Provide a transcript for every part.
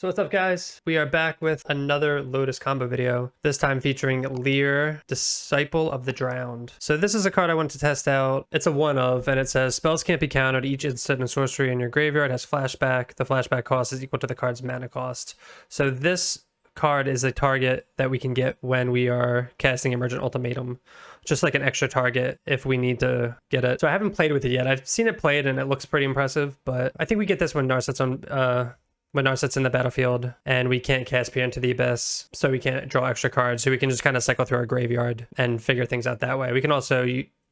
So what's up, guys? We are back with another Lotus combo video, this time featuring Lier, Disciple of the Drowned. So this is a card I wanted to test out. It's a one of, and it says spells can't be countered. Each instant and sorcery in your graveyard has flashback. The flashback cost is equal to the card's mana cost. So this card is a target that we can get when we are casting Emergent Ultimatum. Just like an extra target if we need to get it. So I haven't played with it yet. I've seen it played and it looks pretty impressive, but I think we get this when Narset's on when Narset's in the battlefield and we can't cast Peer into the Abyss, so we can't draw extra cards, so we can just kind of cycle through our graveyard and figure things out that way. We can also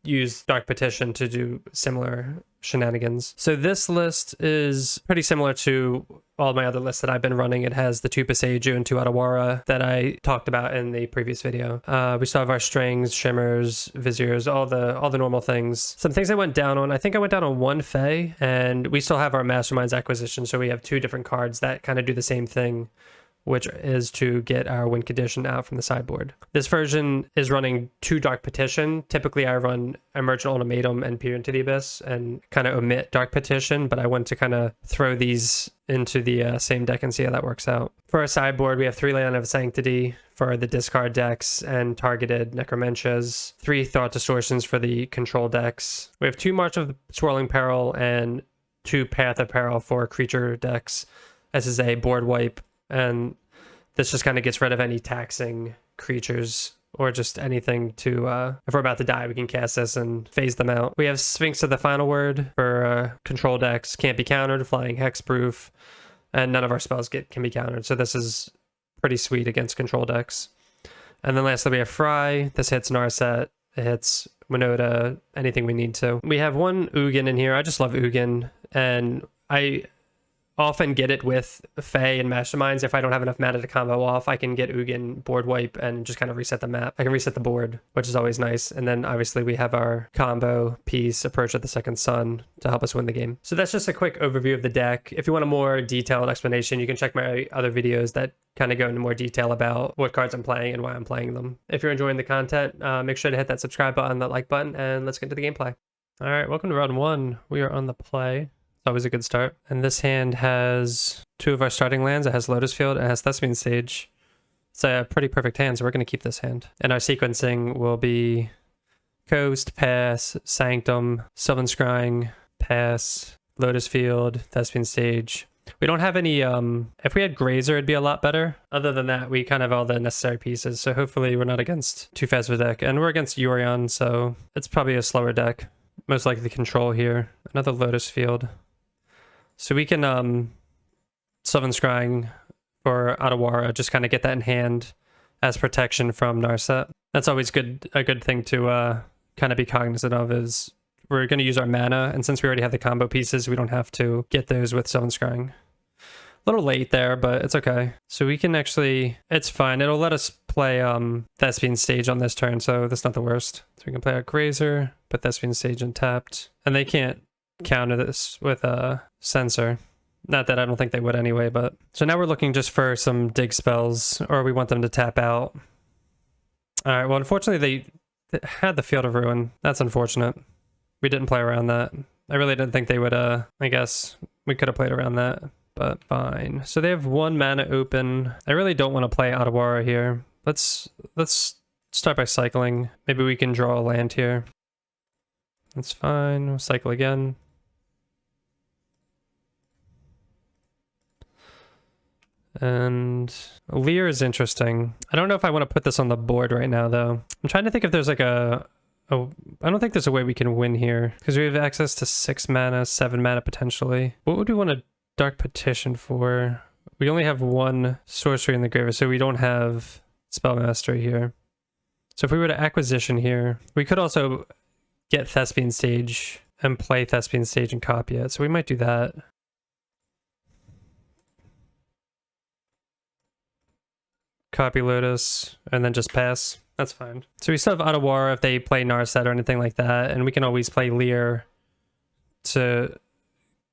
use Dark Petition to do similar shenanigans. So this list is pretty similar to all my other lists that I've been running. It has the 2 Passeju and 2 Adawara that I talked about in the previous video. We still have our strings, shimmers, viziers, all the normal things. Some things I went down on. I think I went down on 1 Fae, and we still have our Masterminds acquisition, so we have 2 different cards that kind of do the same thing, which is to get our win condition out from the sideboard. This version is running 2 Dark Petition. Typically I run Emergent Ultimatum and Peer into the Abyss and kind of omit Dark Petition, but I want to kind of throw these into the same deck and see how that works out. For our sideboard, we have 3 Land of Sanctity for the discard decks and targeted Necromancias, 3 Thought Distortions for the control decks. We have 2 March of the Swirling Peril and 2 Path of Peril for creature decks. This is a board wipe, and this just kind of gets rid of any taxing creatures or just anything to, if we're about to die, we can cast this and phase them out. We have Sphinx of the Final Word for control decks, can't be countered, flying hexproof, and none of our spells can be countered. So this is pretty sweet against control decks. And then lastly, we have Fry. This hits Narset, it hits Winota, anything we need to. We have 1 Ugin in here. I just love Ugin, and I often get it with Fae and Masterminds. If I don't have enough mana to combo off, I can get Ugin board wipe and just kind of reset the map. I can reset the board, which is always nice. And then obviously we have our combo piece, Approach of the Second Sun, to help us win the game. So that's just a quick overview of the deck. If you want a more detailed explanation, you can check my other videos that kind of go into more detail about what cards I'm playing and why I'm playing them. If you're enjoying the content, make sure to hit that subscribe button, that like button, and let's get into the gameplay. All right, welcome to round 1. We are on the play. Always a good start. And this hand has 2 of our starting lands. It has Lotus Field, it has Thespian Sage. It's a pretty perfect hand, so we're going to keep this hand. And our sequencing will be Coast, pass, Sanctum, Sylvan Scrying, pass, Lotus Field, Thespian Sage. We don't have any, if we had Grazer, it'd be a lot better. Other than that, we kind of have all the necessary pieces, so hopefully we're not against too fast of a deck. And we're against Yorion, so it's probably a slower deck. Most likely the control here. Another Lotus Field. So we can Sylvan Scrying for Adawara, just kind of get that in hand as protection from Narset. That's always a good thing to kind of be cognizant of, is we're going to use our mana, and since we already have the combo pieces, we don't have to get those with Sylvan Scrying. A little late there, but it's okay. So we can actually, it's fine. It'll let us play Thespian Sage on this turn, so that's not the worst. So we can play our Grazer, put Thespian Sage untapped, and they can't counter this with a Censor. Not that I don't think they would anyway, but... So now we're looking just for some dig spells, or we want them to tap out. Alright, well, unfortunately they had the Field of Ruin. That's unfortunate. We didn't play around that. I really didn't think they would, I guess we could have played around that, but fine. So they have 1 mana open. I really don't want to play Adawara here. Let's start by cycling. Maybe we can draw a land here. That's fine. We'll cycle again. And Lier is interesting. I don't know if I want to put this on the board right now, though. I'm trying to think if there's like I don't think there's a way we can win here, because we have access to 6 mana, 7 mana potentially. What would we want to Dark Petition for? We only have 1 sorcery in the graveyard, so we don't have Spell Mastery here. So if we were to acquisition here, we could also get Thespian Stage and play Thespian Stage and copy it. So we might do that. Copy Lotus, and then just pass. That's fine. So we still have Adawara if they play Narset or anything like that, and we can always play Lier to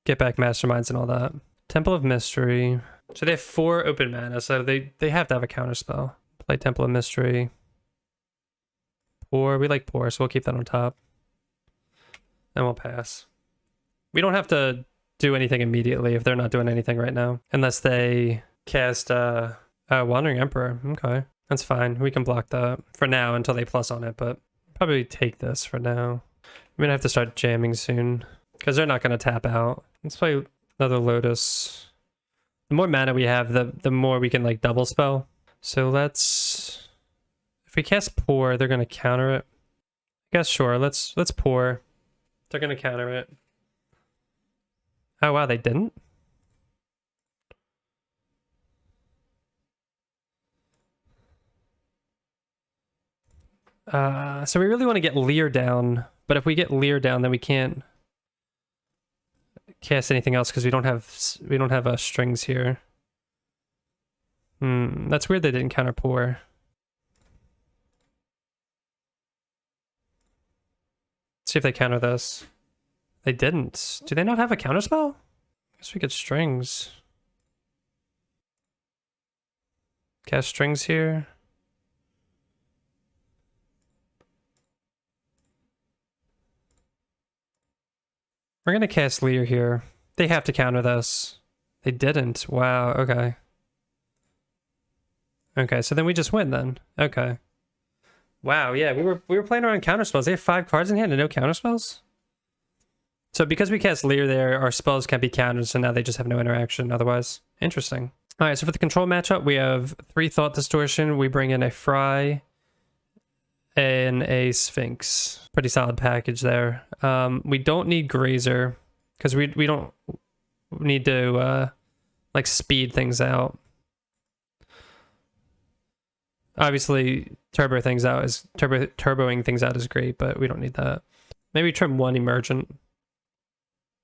get back Masterminds and all that. Temple of Mystery. So they have 4 open mana, so they have to have a counterspell. Play Temple of Mystery. Pour. We like Pour, so we'll keep that on top. And we'll pass. We don't have to do anything immediately if they're not doing anything right now. Unless they cast Wandering Emperor. Okay, that's fine. We can block that for now until they plus on it, but probably take this for now. I'm gonna have to start jamming soon because they're not gonna tap out. Let's play another Lotus. The more mana we have, the more we can like double spell. So let's, if we cast Pour, they're gonna counter it. I guess sure. Let's Pour. They're gonna counter it. Oh wow, they didn't. So we really want to get Lier down, but if we get Lier down, then we can't cast anything else because we don't have strings here. That's weird they didn't counter Pour. Let's see if they counter this. They didn't. Do they not have a counterspell? I guess we get strings. Cast strings here. We're gonna cast Lier here. They have to counter this. They didn't. Wow, okay. Okay, so then we just win then. Okay. Wow, yeah, we were playing around counterspells. They have 5 cards in hand and no counterspells? So because we cast Lier there, our spells can't be countered, so now they just have no interaction otherwise. Interesting. Alright, so for the control matchup, we have 3 Thought Distortion. We bring in a Fry and a Sphinx. Pretty solid package there. We don't need Grazer because we don't need to like speed things out. Obviously, turboing things out is great, but we don't need that. Maybe trim 1 Emergent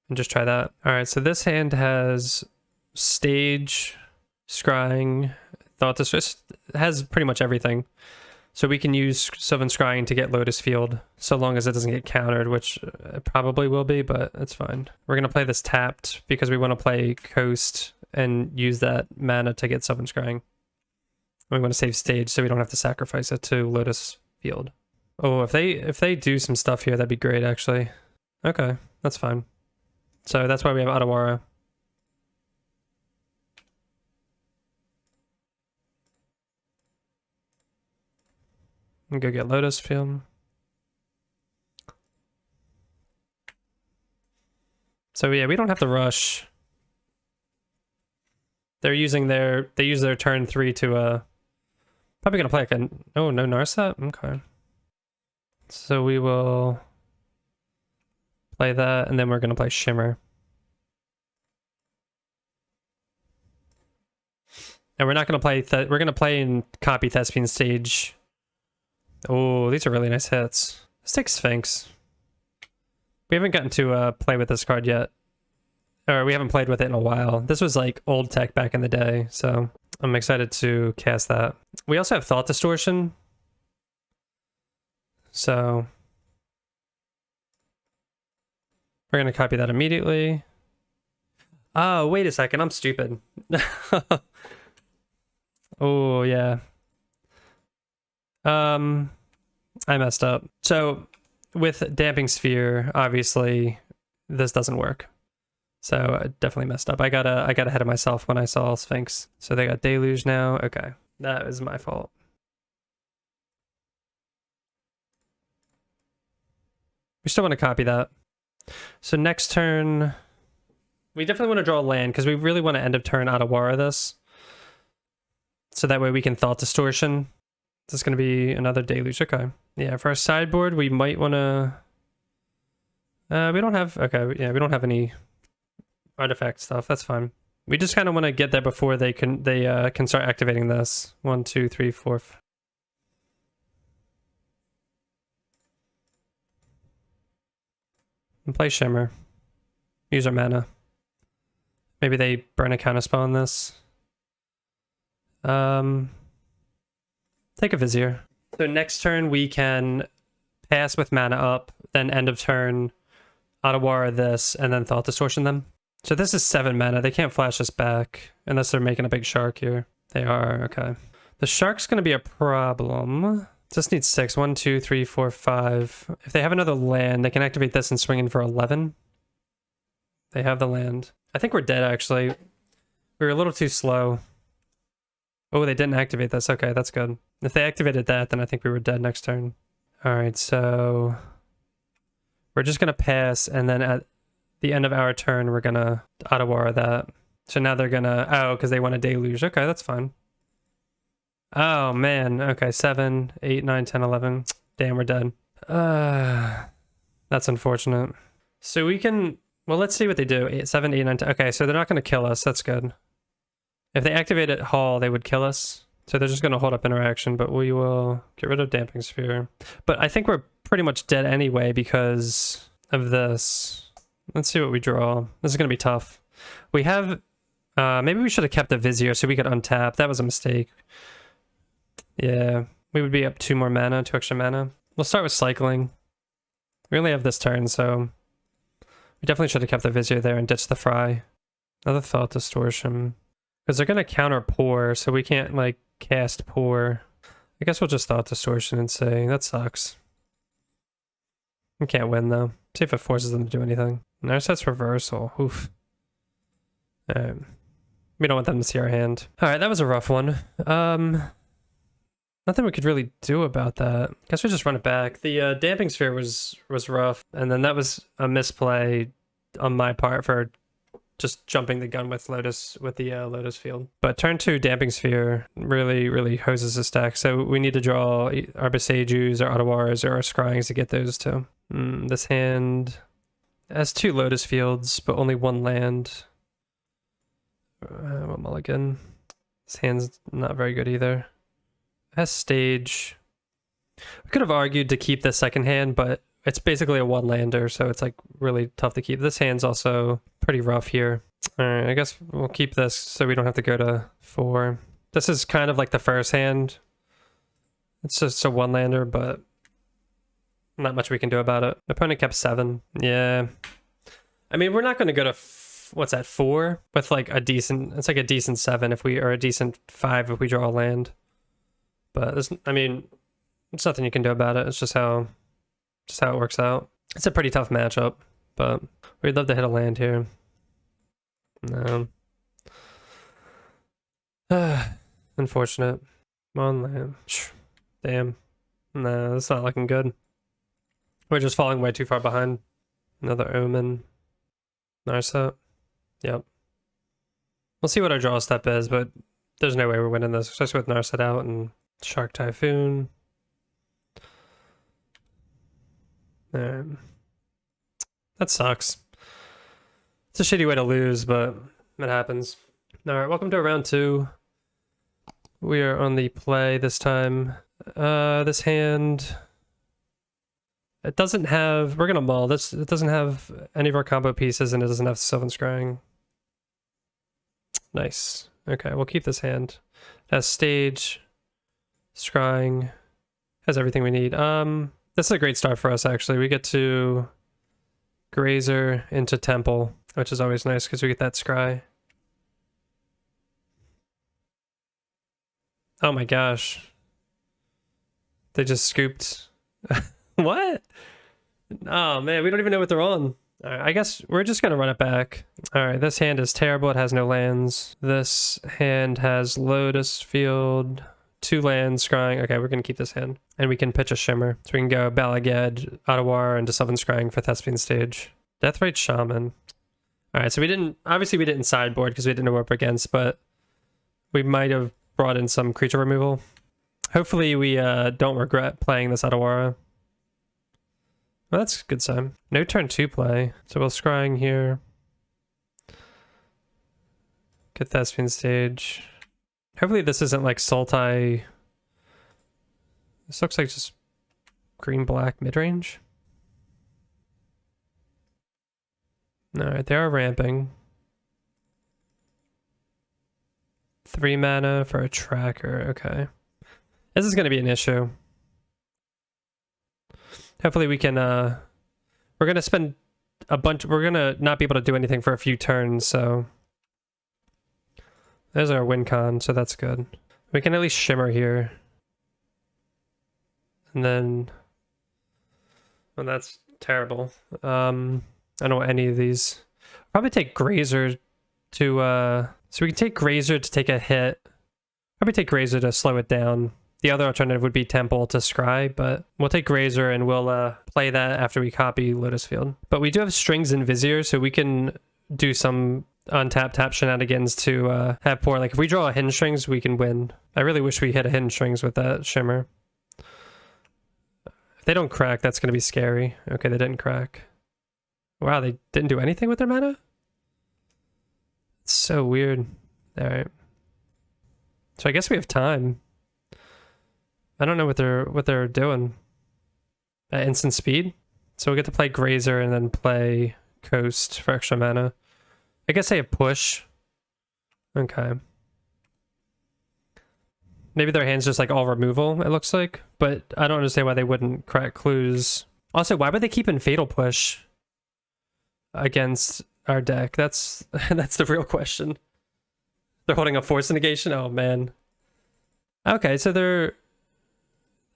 and just try that. All right, so this hand has Stage, Scrying, Thought Distortion. It has pretty much everything. So we can use Sylvan Scrying to get Lotus Field, so long as it doesn't get countered, which it probably will be, but it's fine. We're going to play this tapped because we want to play Coast and use that mana to get Sylvan Scrying. We want to save stage so we don't have to sacrifice it to Lotus Field. Oh, if they do some stuff here, that'd be great, actually. Okay, that's fine. So that's why we have Otawara. And go get Lotus Field. So yeah, we don't have to rush. They use their turn 3 to probably gonna play like a, oh no Narset? Okay. So we will play that and then we're gonna play Shimmer. And we're not gonna play we're gonna play in copy Thespian Stage. Oh, these are really nice hits. Let's take Sphinx. We haven't gotten to play with this card yet. Or we haven't played with it in a while. This was like old tech back in the day, so I'm excited to cast that. We also have Thought Distortion. So we're gonna copy that immediately. Oh, wait a second, I'm stupid. Oh yeah. I messed up. So with Damping Sphere, obviously this doesn't work. So I definitely messed up. I got ahead of myself when I saw Sphinx. So they got Deluge now. Okay, that is my fault. We still want to copy that. So next turn, we definitely want to draw a land because we really want to end of turn Otawara this. So that way we can Thought Distortion. This is going to be another Deluge. Okay. Yeah, for our sideboard, we might want to... we don't have... Okay, yeah, we don't have any artifact stuff. That's fine. We just kind of want to get there before they can start activating this. 1, 2, 3, 4... And play Shimmer. Use our mana. Maybe they burn a counterspell on this. Take a Vizier. So next turn we can pass with mana up, then end of turn, Otawara this, and then Thought Distortion them. So this is 7 mana. They can't flash us back unless they're making a big shark here. They are, okay. The shark's going to be a problem. Just needs 6. 1, 2, 3, 4, 5. If they have another land, they can activate this and swing in for 11. They have the land. I think we're dead, actually. We were a little too slow. Oh, they didn't activate this. Okay, that's good. If they activated that, then I think we were dead next turn. All right, so we're just gonna pass, and then at the end of our turn, we're gonna Otawara that. So now they're gonna, oh, because they want a deluge. Okay, that's fine. Oh man, okay, 7, 8, 9, 10, 11. Damn, we're dead. That's unfortunate. So we can, well, let's see what they do. 8, 7, 8, 9, 10. Okay, so they're not gonna kill us. That's good. If they activated Hall, they would kill us. So they're just gonna hold up interaction, but we will get rid of Damping Sphere. But I think we're pretty much dead anyway because of this. Let's see what we draw. This is gonna be tough. We have, maybe we should have kept the Vizier so we could untap. That was a mistake. Yeah, we would be up 2 more mana, 2 extra mana. We'll start with cycling. We only have this turn, so we definitely should have kept the Vizier there and ditched the Fry. Another Thought Distortion. Because they're going to counter Pour, so we can't, like, cast Pour. I guess we'll just Thought Distortion and say, that sucks. We can't win, though. See if it forces them to do anything. Narset's Reversal. Oof. Alright. We don't want them to see our hand. Alright, that was a rough one. Nothing we could really do about that. Guess we just run it back. The Damping Sphere was rough, and then that was a misplay on my part for just jumping the gun with Lotus, with the Lotus Field. But turn 2 Damping Sphere really hoses the stack, so we need to draw our Besejus, our Ottawaras, or our Scryings to get those two. This hand has 2 Lotus Fields, but only 1 land. What mulligan? This hand's not very good either. Has Stage. We could have argued to keep the second hand, but it's basically a 1-lander, so it's like really tough to keep. This hand's also pretty rough here. Alright, I guess we'll keep this so we don't have to go to 4. This is kind of like the first hand. It's just a 1-lander, but not much we can do about it. Opponent kept 7. Yeah. I mean, we're not going to go to, what's that, 4? With like a decent, it's like a decent 7 if we, or a decent 5 if we draw a land. But there's, I mean, it's nothing you can do about it. It's just how it works out. It's a pretty tough matchup, but we'd love to hit a land here. No. Unfortunate. 1 land. Damn. No, that's not looking good. We're just falling way too far behind. Another Omen. Narset. Yep. We'll see what our draw step is, but there's no way we're winning this, especially with Narset out and Shark Typhoon. That sucks. It's a shitty way to lose, but it happens. Alright, welcome to round 2. We are on the play this time. This hand, it doesn't have, we're gonna mull this. It doesn't have any of our combo pieces, and it doesn't have Sylvan Scrying. Nice. Okay, we'll keep this hand. It has Stage, Scrying, has everything we need. This is a great start for us, actually. We get to Grazer into Temple, which is always nice because we get that Scry. Oh my gosh. They just scooped. What? Oh man, we don't even know what they're on. All right, I guess we're just gonna run it back. All right, this hand is terrible. It has no lands. This hand has Lotus Field, 2 lands, Scrying. Okay, we're gonna keep this hand, and we can pitch a Shimmer, so we can go Balagad, Ottawa, into Sylvan Scrying for Thespian Stage. Deathrite Shaman. All right, so we didn't sideboard because we didn't know what we're up against, but we might have brought in some creature removal. Hopefully, we don't regret playing this Ottawa. Well, that's a good sign. No turn 2 play. So we'll Scrying here. Get Thespian Stage. Hopefully this isn't like Sultai. This looks like just green-black midrange. Alright, they are ramping. 3 mana for a tracker. Okay. This is going to be an issue. Hopefully we can, we're going to spend a bunch, we're going to not be able to do anything for a few turns, so. There's our win con, so that's good. We can at least Shimmer here. And then, well, that's terrible. I don't want any of these. Probably take Grazer to, so we can take Grazer to take a hit. Probably take Razor to slow it down. The other alternative would be Temple to Scry, but we'll take Razor and we'll play that after we copy Lotus Field. But we do have strings in Vizier, so we can do some untap tap shenanigans to have poor. Like if we draw a hidden strings, we can win. I really wish we hit a hidden strings with that Shimmer. If they don't crack, that's going to be scary. Okay, they didn't crack. Wow, they didn't do anything with their mana? It's so weird. All right. So I guess we have time. I don't know what they're doing. At instant speed? So we get to play Grazer and then play Coast for extra mana. I guess they have push. Okay. Maybe their hand's just like all removal, it looks like. But I don't understand why they wouldn't crack clues. Also, why would they keep in Fatal Push against our deck? That's the real question. They're holding up Force Negation? Oh, man. Okay, so they're...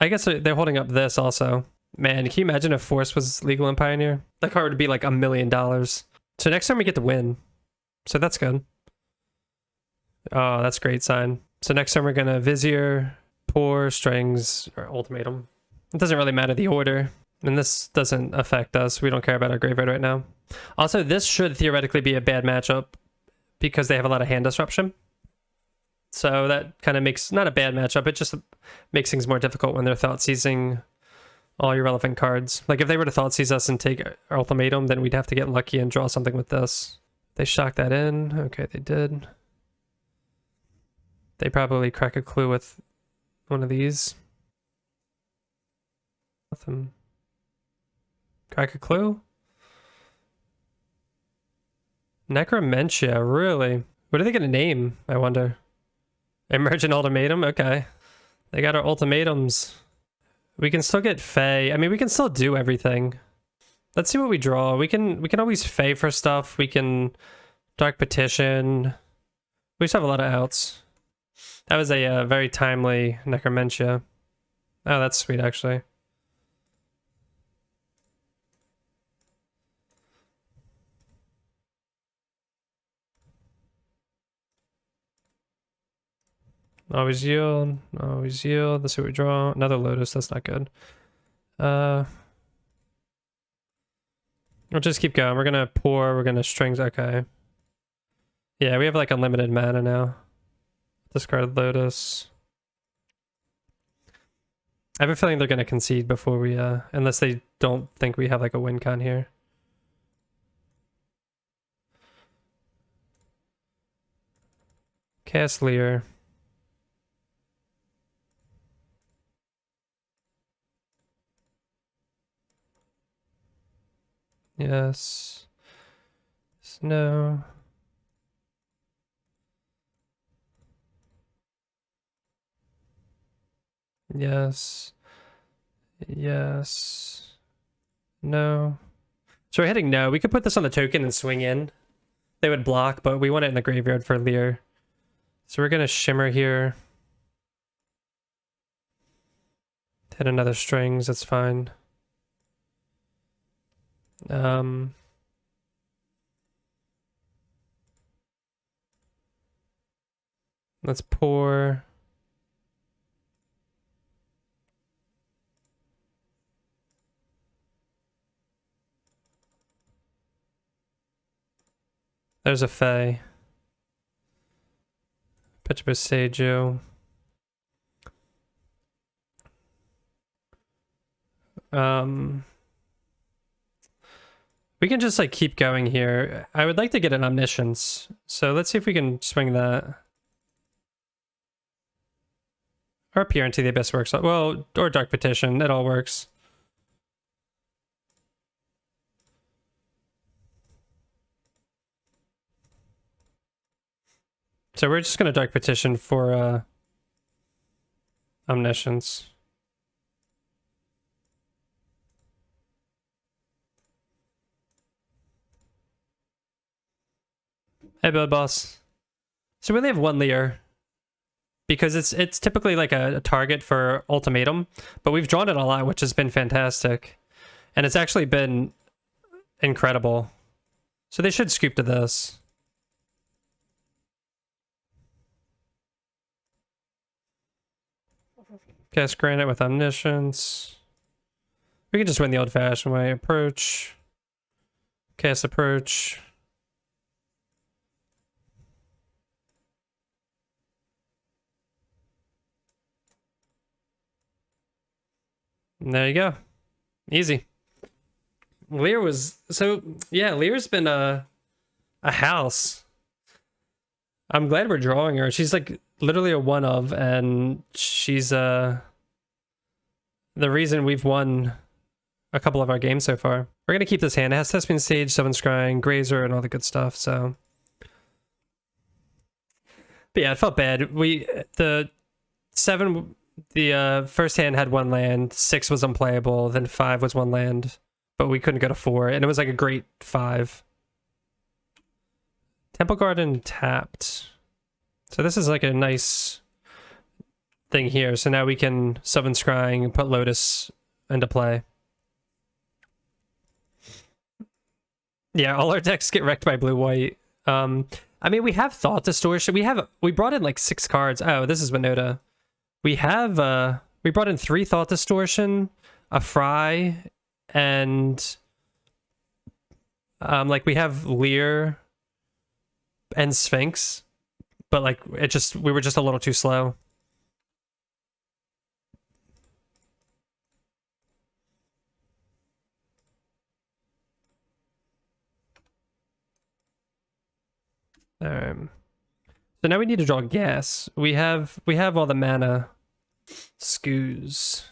I guess they're holding up this also. Man, can you imagine if Force was legal in Pioneer? That card would be like $1 million. So next time we get to win. So that's good. Oh, that's a great sign. So next time we're going to Vizier, Pour, Strings, or Ultimatum. It doesn't really matter the order. And this doesn't affect us. We don't care about our graveyard right now. Also, this should theoretically be a bad matchup because they have a lot of hand disruption. So that kind of makes, not a bad matchup, it just makes things more difficult when they're thought seizing all your relevant cards. Like if they were to thought seize us and take our Ultimatum, then we'd have to get lucky and draw something with this. They shock that in. Okay, they did. They probably crack a clue with one of these. Nothing. Crack a clue? Necromentia, really? What are they going to name, I wonder? Emergent Ultimatum? Okay. They got our ultimatums. We can still get Fae. I mean, we can still do everything. Let's see what we draw. We can always Fae for stuff. We can Dark Petition. We just have a lot of outs. That was a very timely Necromentia. Oh, that's sweet, actually. Always yield. Always yield. Let's see what we draw. Another Lotus. That's not good. We'll just keep going. We're gonna Pour. We're gonna Strings. Okay. Yeah, we have like unlimited mana now. Discard Lotus. I have a feeling they're gonna concede before we unless they don't think we have like a win con here. Cast Lier. Yes. Snow. Yes. Yes. No. So we're hitting no. We could put this on the token and swing in. They would block, but we want it in the graveyard for Lier. So we're gonna Shimmer here. Hit another Strings, that's fine. Let's Pour. There's a Fae. Petribus Seiju. We can just like keep going here. I would like to get an Omniscience, so let's see if we can swing that. Or Peer into the Abyss works. Well, or Dark Petition, it all works. So we're just gonna Dark Petition for Omniscience. Hey, Blood Boss. So we only have one Lier. Because it's typically like a target for Ultimatum, but we've drawn it a lot, which has been fantastic. And it's actually been incredible. So they should scoop to this. Cast Granite with Omniscience. We can just win the old-fashioned way. Approach. Cast Approach. And there you go. Easy. Lier was... So, yeah, Lier's been a house. I'm glad we're drawing her. She's like literally a one of, and she's the reason we've won a couple of our games so far. We're gonna keep this hand. It has Thespian Sage, Summon Scrying, Grazer, and all the good stuff. So, but yeah, it felt bad. The first hand had one land, 6 was unplayable, then 5 was one land, but we couldn't go to 4, and it was like a great 5. Temple Garden tapped. So this is like a nice thing here. So now we can Summon Scrying and put Lotus into play. Yeah, all our decks get wrecked by blue-white. I mean, we have Thought Distortion. We brought in like 6 cards. Oh, this is Winota. We brought in 3 Thought Distortion, a Fry, and like we have Lier and Sphinx, but like we were just a little too slow. So now we need to draw gas. We have all the mana. Scoos.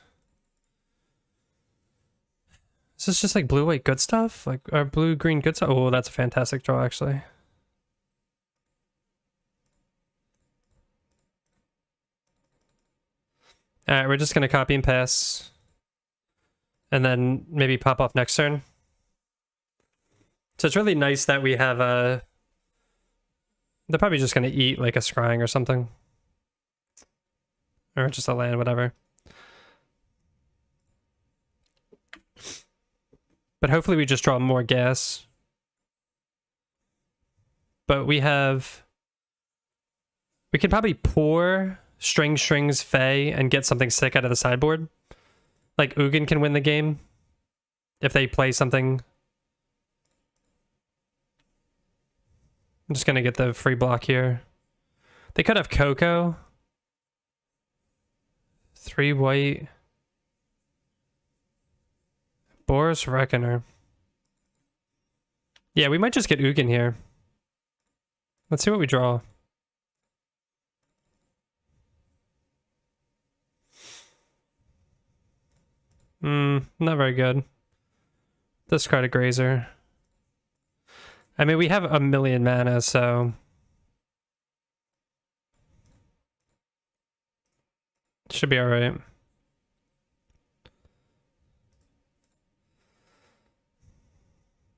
Is this just like blue-white good stuff? Like our blue-green good stuff? Oh, that's a fantastic draw, actually. Alright, we're just gonna copy and pass. And then maybe pop off next turn. So it's really nice that we have a... They're probably just gonna eat like a Scrying or something. Or just a land, whatever. But hopefully we just draw more gas. But we could probably pour Strings, Fae, and get something sick out of the sideboard. Like Ugin can win the game if they play something. I'm just gonna get the free block here. They could have Coco. 3 white. Boris Reckoner. Yeah, we might just get Ugin here. Let's see what we draw. Not very good. Discard a Grazer. I mean, we have a million mana, so... Should be alright.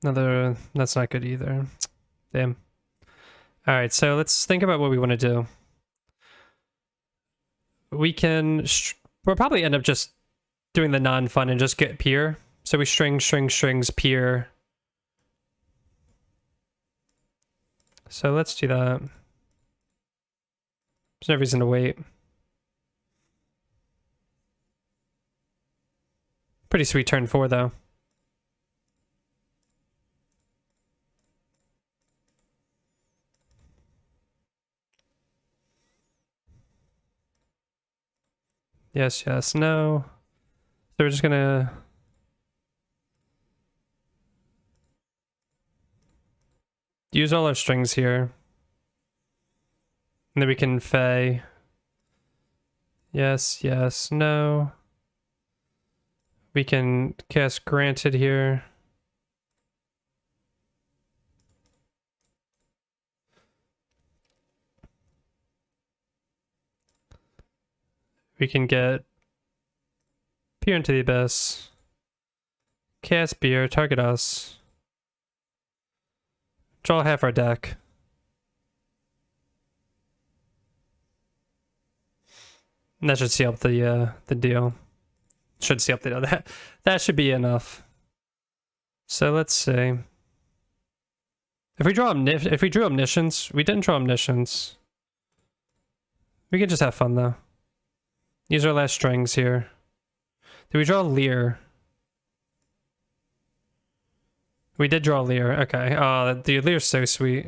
That's not good either. Damn. Alright, so let's think about what we want to do. We'll probably end up just doing the non-fun and just get Pier. So we strings, Pier. So let's do that. There's no reason to wait. Pretty sweet turn 4, though. Yes, yes, no. So we're just gonna... use all our strings here. And then we can Fae. Yes, yes, no. We can cast Granted here. We can get Peer into the Abyss. Cast Beer, target us. Draw half our deck. And that should seal up the deal. Should seal up the deal. That should be enough. So let's see. If we drew Omniscience, we didn't draw Omniscience. We can just have fun though. These are last strings here. Did we draw Lier? We did draw Lier. Okay. Oh, the Lier's so sweet.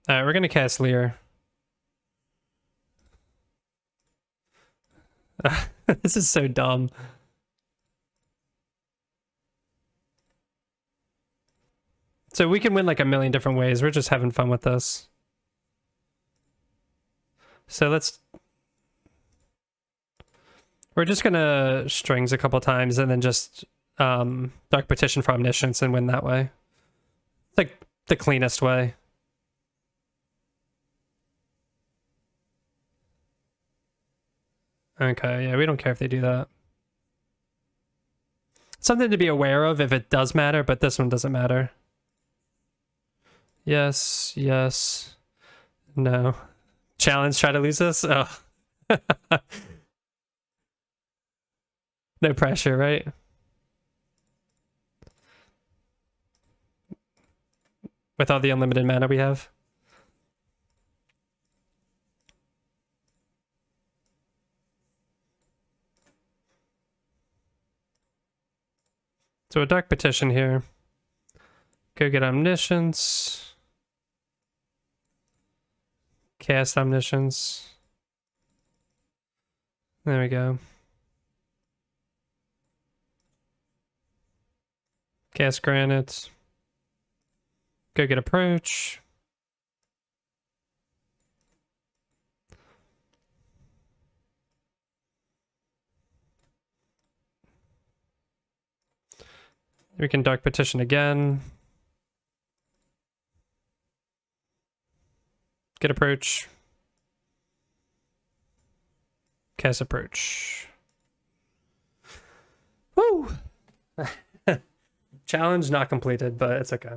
Alright, we're gonna cast Lier. This is so dumb. So we can win like a million different ways. We're just having fun with this. So we're just gonna strings a couple times and then just Dark Petition for Omniscience and win that way. It's like the cleanest way. Okay, yeah, we don't care if they do that. Something to be aware of if it does matter, but this one doesn't matter. Yes, yes. No. Challenge, try to lose this? Oh. No pressure, right? With all the unlimited mana we have. So a Dark Petition here. Go get Omniscience. Cast Omniscience. There we go. Cast Granite. Go get Approach. We can Dark Petition again. Get Approach. Cast Approach. Woo! Challenge not completed, but it's okay.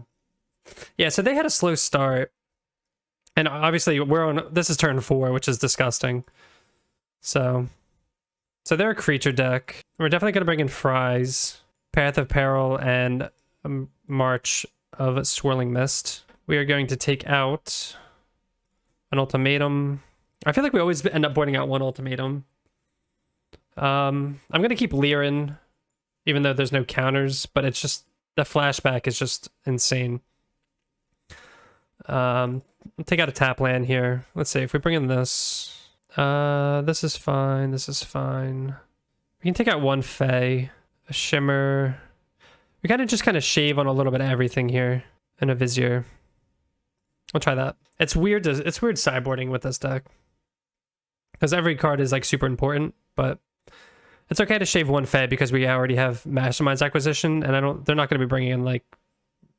Yeah, so they had a slow start. And obviously this is turn 4, which is disgusting. So they're a creature deck. We're definitely going to bring in Fries, Path of Peril, and March of Swirling Mist. We are going to take out an Ultimatum. I feel like we always end up boarding out one Ultimatum. I'm going to keep Lier in, even though there's no counters, but it's just, the flashback is just insane. Take out a tap land here. Let's see, if we bring in this, this is fine, this is fine. We can take out one Fae, a Shimmer. We gotta just kind of shave on a little bit of everything here, and a Vizier. We'll try that. It's weird sideboarding with this deck, because every card is like super important, but it's okay to shave one Fae because we already have Mastermind's Acquisition, and they're not going to be bringing in like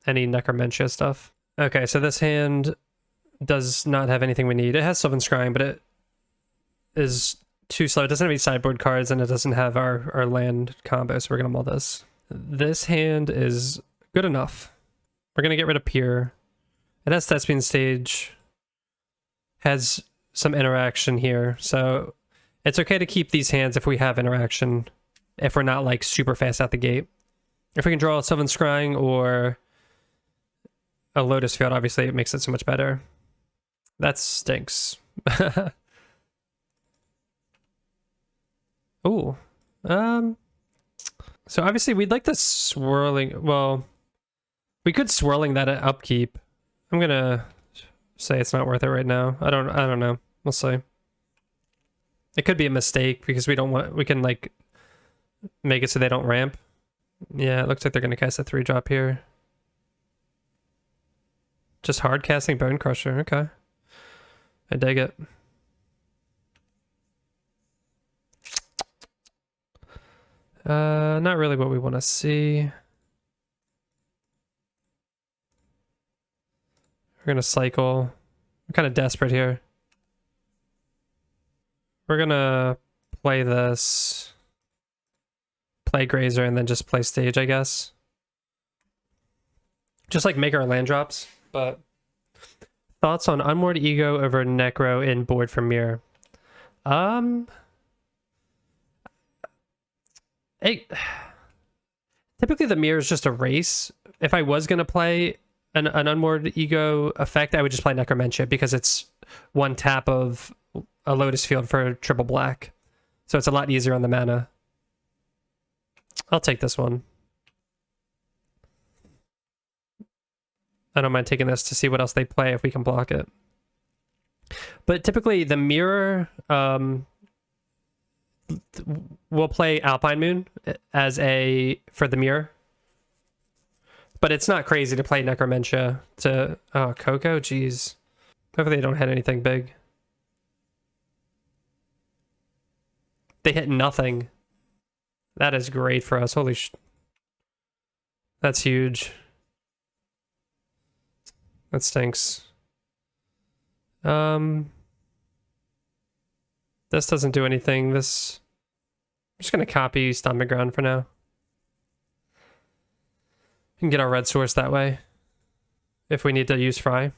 any Necromentia stuff. Okay, so this hand does not have anything we need. It has Sylvan Scrying, but it is too slow. It doesn't have any sideboard cards, and it doesn't have our land combo, so we're going to mull this. This hand is good enough. We're going to get rid of Pier. It has Thespian Stage. Has some interaction here, so it's okay to keep these hands if we have interaction, if we're not like super fast out the gate. If we can draw a Sylvan Scrying or a Lotus Field, obviously it makes it so much better. That stinks. Ooh. So obviously we'd like the swirling, well, we could swirling that at upkeep. I'm gonna say it's not worth it right now. I don't know. We'll see. It could be a mistake because we can like make it so they don't ramp. Yeah, it looks like they're gonna cast a 3-drop here. Just hard casting Bone Crusher, okay. I dig it. Not really what we want to see. We're gonna cycle. I'm kind of desperate here. We're gonna play this, play Grazer, and then just play Stage, I guess. Just like make our land drops. But thoughts on Unmoored Ego over Necro in board for Mirror? Typically the Mirror is just a race, if I was going to play an Unmoored Ego effect, I would just play Necromentia because it's one tap of a Lotus Field for triple black. So it's a lot easier on the mana. I'll take this one. I don't mind taking this to see what else they play if we can block it. But typically the mirror will play Alpine Moon as for the mirror. But it's not crazy to play Necromentia to... Oh, Coco? Jeez. Hopefully they don't hit anything big. They hit nothing. That is great for us. Holy sh... That's huge. That stinks. This doesn't do anything. This... I'm just going to copy Stomping Ground for now. We can get our red source that way. If we need to use Fry.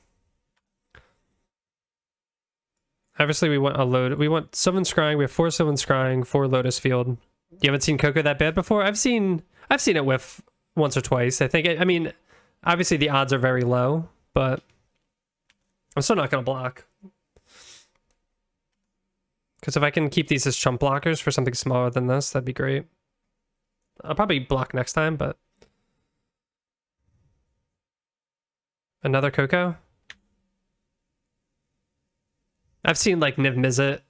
Obviously we want a load. We want Sylvan Scrying. We have 4 Sylvan Scrying, 4 Lotus Field. You haven't seen Coco that bad before? I've seen it whiff once or twice. I think I mean, obviously the odds are very low, but I'm still not going to block. Because if I can keep these as chump blockers for something smaller than this, that'd be great. I'll probably block next time, but... Another Coco? I've seen like Niv Mizzet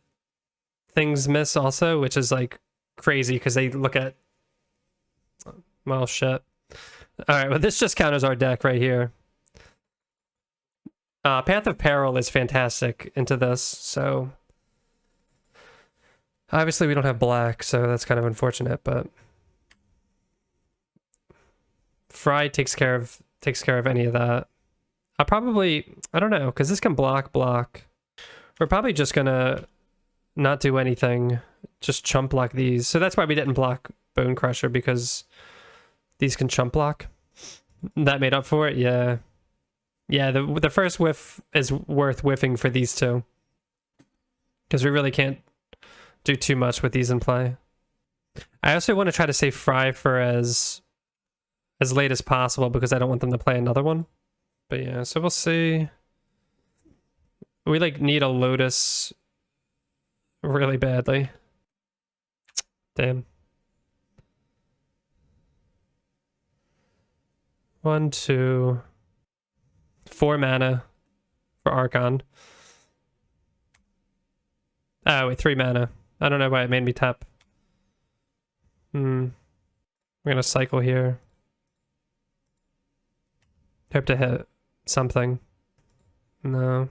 things miss also, which is like crazy because they look at... Well, shit. Alright, well this just counters our deck right here. Path of Peril is fantastic into this, so... Obviously we don't have black, so that's kind of unfortunate, but... Fry takes care of any of that. I'll probably... I don't know, because this can block. We're probably just gonna not do anything. Just chump block these. So that's why we didn't block Bone Crusher, because these can chump block. That made up for it? Yeah. Yeah, the first whiff is worth whiffing for these two. Because we really can't do too much with these in play. I also want to try to save Fry for as late as possible because I don't want them to play another one. But yeah, so we'll see. We like need a Lotus really badly. Damn. 1, 2, 4 mana for Archon. Oh, wait, 3 mana. I don't know why it made me tap. We're gonna cycle here. Hope to hit something. No.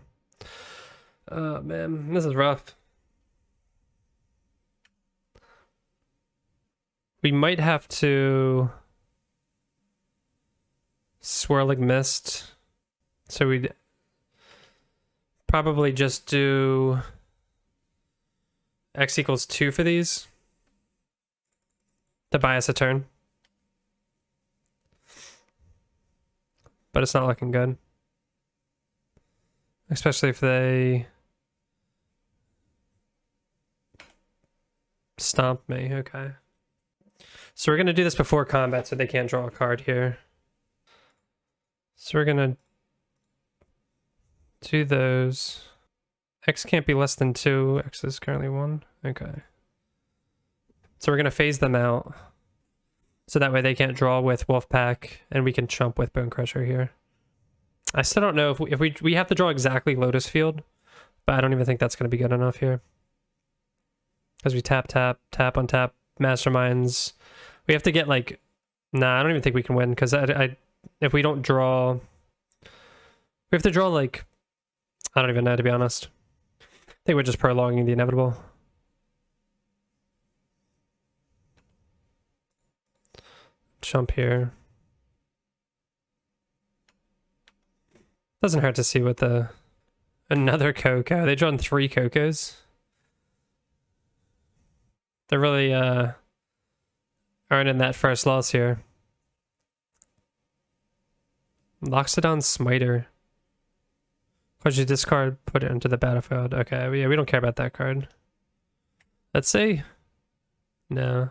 Oh, man, this is rough. We might have to... Swirling Mist. So we'd probably just do... X equals 2 for these. To buy us a turn. But it's not looking good. Especially if they... Stomp me, okay. So we're going to do this before combat so they can't draw a card here. So we're going to do those. X can't be less than 2. X is currently 1. Okay. So we're going to phase them out. So that way they can't draw with Wolfpack and we can chump with Bone Crusher here. I still don't know if we have to draw exactly Lotus Field, but I don't even think that's going to be good enough here. Because we tap, untap, Masterminds. We have to get like... Nah, I don't even think we can win because if we don't draw... We have to draw like... I don't even know, to be honest. I think we're just prolonging the inevitable. Jump here. Doesn't hurt to see what the... Another Coco. They drawn 3 Cocos. They're really earning that first loss here. Loxodon Smiter. Once you discard, put it into the battlefield. Okay, yeah, we don't care about that card. Let's see. No.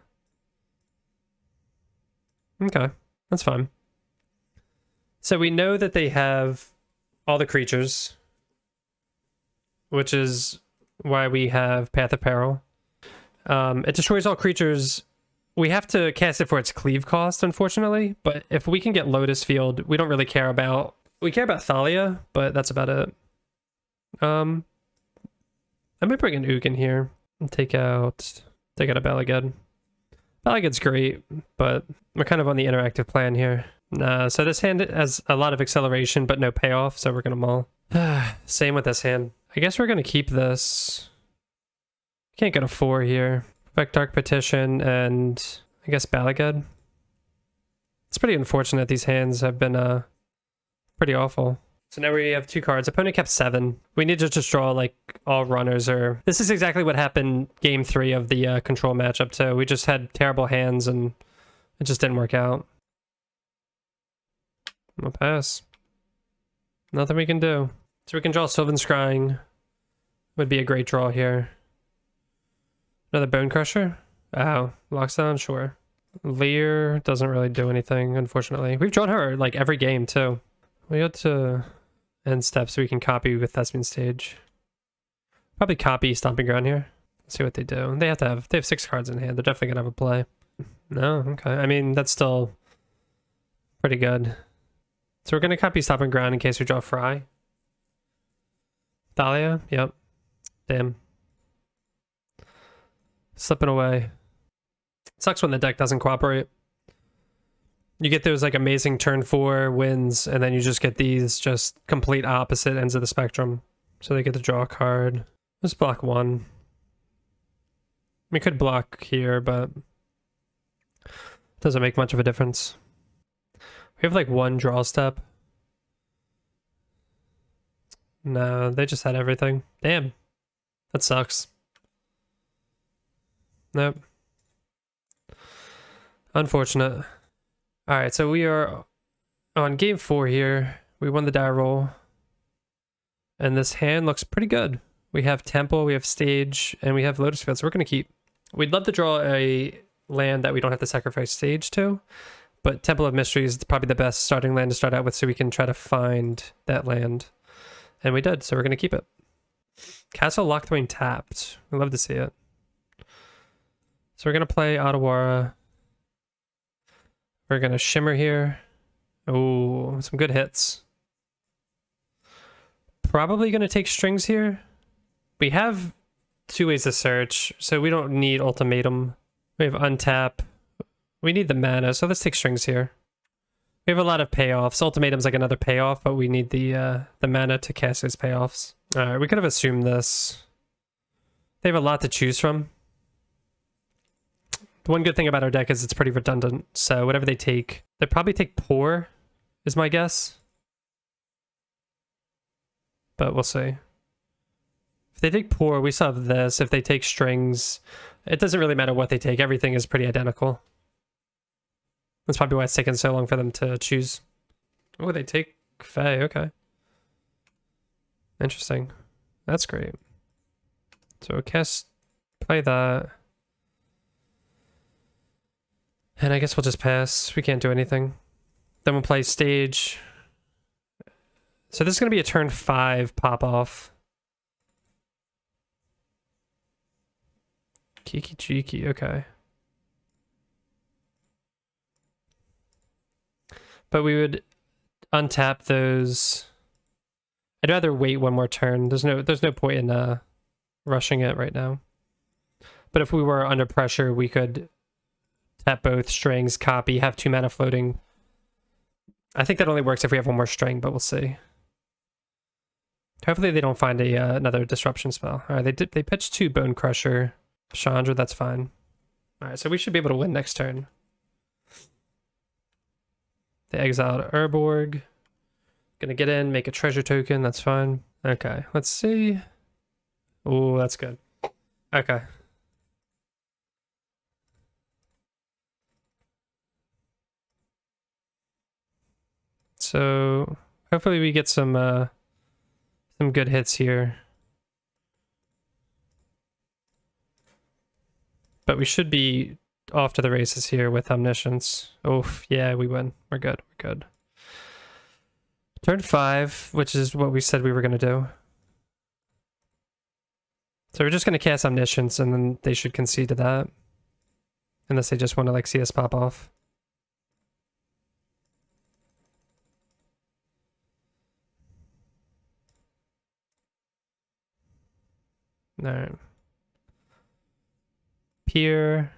Okay, that's fine. So we know that they have all the creatures, which is why we have Path of Peril. It destroys all creatures. We have to cast it for its cleave cost, unfortunately, but if we can get Lotus Field, we don't really care about... We care about Thalia, but that's about it. I might bring an Ook in here and take out a Balagad. Balagad's great, but we're kind of on the interactive plan here. So this hand has a lot of acceleration, but no payoff, so we're gonna mull. Same with this hand. I guess we're gonna keep this. Can't go to 4 here. Back Dark Petition and I guess Balagad. It's pretty unfortunate these hands have been pretty awful. So now we have 2 cards. Opponent kept 7. We need to just draw like all runners or... This is exactly what happened game 3 of the control matchup too. We just had terrible hands and it just didn't work out. I'll pass. Nothing we can do. So we can draw Sylvan Scrying. Would be a great draw here. Another Bone Crusher? Oh, locks down, sure. Lier doesn't really do anything, unfortunately. We've drawn her like every game too. We got to end step so we can copy with Thespian Stage. Probably copy Stomping Ground here. Let's see what they do. They have 6 cards in hand. They're definitely gonna have a play. No, okay. I mean, that's still pretty good. So we're gonna copy Stomping Ground in case we draw Fry. Thalia, yep. Damn. Slipping away. Sucks when the deck doesn't cooperate. You get those like amazing turn 4 wins, and then you just get these just complete opposite ends of the spectrum. So they get to draw a card. Let's block 1. We could block here, but it doesn't make much of a difference. We have like 1 draw step. No, they just had everything. Damn. That sucks. Nope. Unfortunate. Alright, so we are on game 4 here. We won the die roll. And this hand looks pretty good. We have Temple, we have Stage, and we have Lotus Field, so we're going to keep. We'd love to draw a land that we don't have to sacrifice Stage to, but Temple of Mysteries is probably the best starting land to start out with, so we can try to find that land. And we did, so we're going to keep it. Castle Locthwain tapped. We love to see it. So we're going to play Otawara. We're going to Shimmer here. Oh, some good hits. Probably going to take Strings here. We have 2 ways to search, so we don't need Ultimatum. We have Untap. We need the mana, so let's take Strings here. We have a lot of payoffs. Ultimatum's like another payoff, but we need the mana to cast those payoffs. Alright, we could have assumed this. They have a lot to choose from. The one good thing about our deck is it's pretty redundant, so whatever they take, they'll probably take Pour, is my guess. But we'll see. If they take Pour, we still have this. If they take Strings, it doesn't really matter what they take. Everything is pretty identical. That's probably why it's taken so long for them to choose. Oh, they take Fae, okay. Interesting. That's great. So cast, play that. And I guess we'll just pass. We can't do anything. Then we'll play Stage. So this is going to be a turn 5 pop-off. Kiki cheeky, okay. But we would untap those. I'd rather wait 1 more turn. There's no point in rushing it right now. But if we were under pressure, we could tap both Strings, copy, have 2 mana floating. I think that only works if we have 1 more string, but we'll see. Hopefully they don't find another disruption spell. All right, they pitched 2 Bone Crusher. Chandra, that's fine. All right, so we should be able to win next turn. They exiled Urborg. Gonna get in, make a treasure token, that's fine. Okay, let's see. Oh, that's good. Okay. So hopefully we get some good hits here. But we should be off to the races here with Omniscience. Oh, yeah, we win. We're good. We're good. Turn 5, which is what we said we were going to do. So we're just going to cast Omniscience, and then they should concede to that. Unless they just want to, like, see us pop off. Alright. Pier.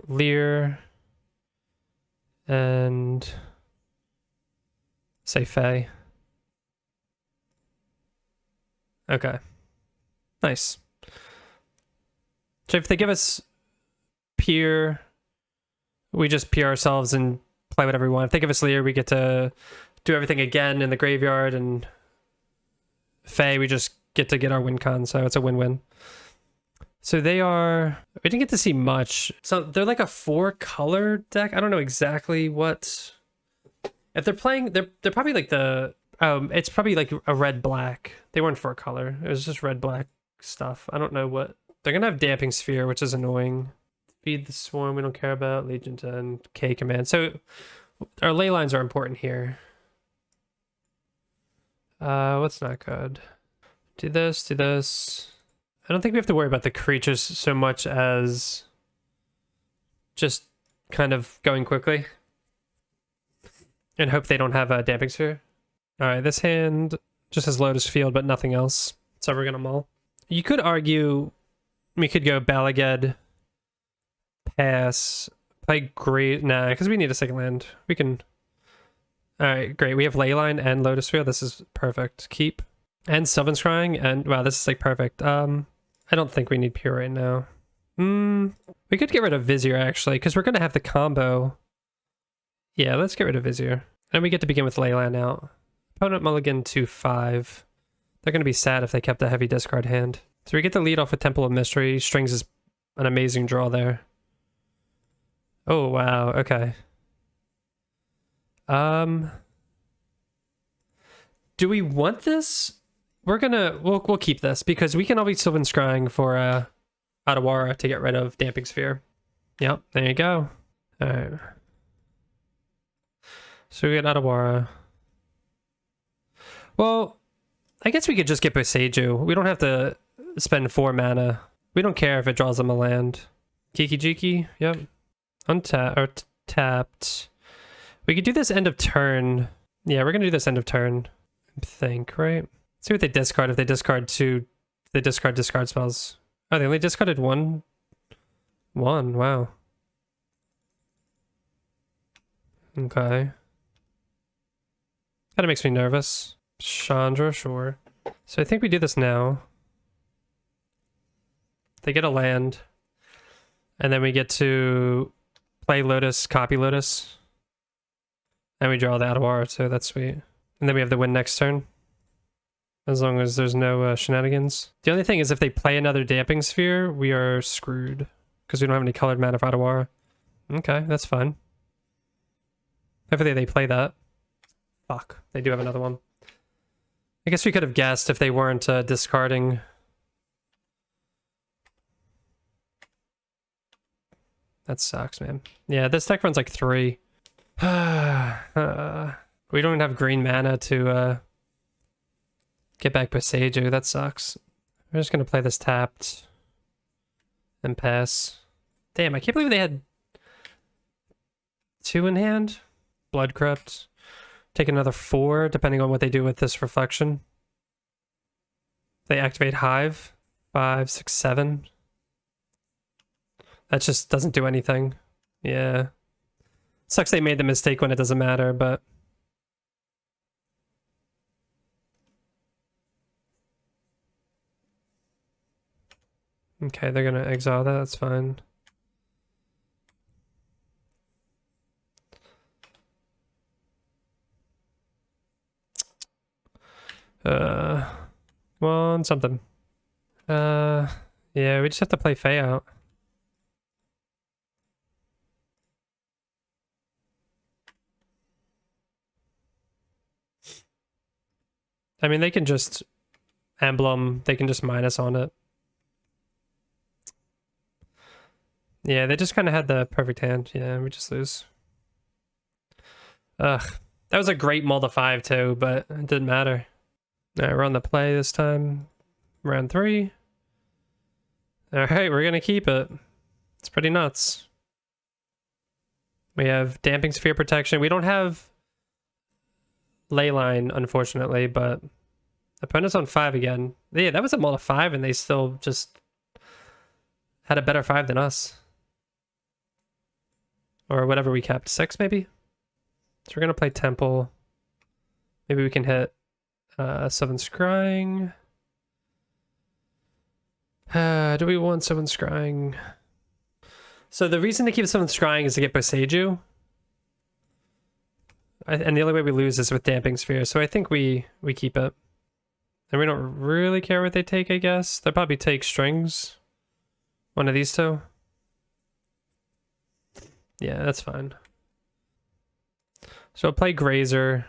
Lier. And... say Fae. Okay. Nice. So if they give us Pier, we just Pier ourselves and play whatever we want. If they give us Lier, we get to do everything again in the graveyard, and Fae, we just get to get our win con, so it's a win-win. So they are... we didn't get to see much. So they're like a 4-color deck. I don't know exactly what... if they're playing... they're probably like the... it's probably like a red-black. They weren't 4-color. It was just red-black stuff. I don't know what... they're gonna have Damping Sphere, which is annoying. Feed the Swarm, we don't care about. Legion and K command. So our ley lines are important here. What's not good? Do this, do this. I don't think we have to worry about the creatures so much as just kind of going quickly and hope they don't have a Damping Sphere. All right, this hand just has Lotus Field, but nothing else. So we're gonna mull. You could argue we could go Balaged, pass, play great. Nah, because we need a second land. We can. All right, great. We have Leyline and Lotus Field. This is perfect. Keep and Sylvan Scrying, and wow, this is like perfect. I don't think we need Pure right now. We could get rid of Vizier actually, because we're gonna have the combo. Yeah, let's get rid of Vizier, and we get to begin with Leyline out. Opponent mulligan 2/5. They're gonna be sad if they kept a heavy discard hand. So we get to lead off with Temple of Mystery. Strings is an amazing draw there. Oh wow, okay. Do we want this? We'll keep this because we can always Sylvan Scrying for Adawara to get rid of Damping Sphere. Yep, there you go. Alright. So we get Adawara. Well, I guess we could just get Boseiju. We don't have to spend 4 mana. We don't care if it draws them a land. Kiki Jiki, yep. Untapped or tapped. We could do this end of turn. Yeah, we're gonna do this end of turn. I think, right? See what they discard. If they discard 2, they discard spells. Oh, they only discarded one. Wow. Okay. Kinda makes me nervous. Chandra, sure. So I think we do this now. They get a land. And then we get to play Lotus, copy Lotus. And we draw the Adawara, so that's sweet. And then we have the win next turn. As long as there's no shenanigans. The only thing is if they play another Damping Sphere, we are screwed. Because we don't have any colored mana for Adawara. Okay, that's fine. Hopefully they play that. Fuck, they do have another one. I guess we could have guessed if they weren't discarding. That sucks, man. Yeah, this deck runs like 3. We don't even have green mana to get back Boseiju. That sucks. We're just gonna play this tapped and pass. Damn, I can't believe they had 2 in hand. Blood Crypt. Take another 4, depending on what they do with this reflection. They activate Hive. 5, 6, 7. That just doesn't do anything. Yeah. Sucks they made the mistake when it doesn't matter, but... okay, they're gonna exile that, that's fine. Come on, something. Yeah, we just have to play Fae out. I mean, they can just emblem, they can just minus on it. Yeah, they just kind of had the perfect hand. Yeah, we just lose. Ugh. That was a great mull to 5 too, but it didn't matter. All right, we're on the play this time. Round 3. All right, we're gonna keep it. It's pretty nuts. We have Damping Sphere protection. We don't have Leyline, unfortunately, but opponent's on 5 again. Yeah, that was a mull to 5, and they still just had a better 5 than us. Or whatever we kept. 6, maybe? So we're going to play Temple. Maybe we can hit 7 Scrying. Do we want 7 Scrying? So the reason to keep 7 Scrying is to get Boseiju. And the only way we lose is with Damping Sphere. So I think we keep it. And we don't really care what they take, I guess. They'll probably take Strings. One of these two. Yeah, that's fine. So I'll play Grazer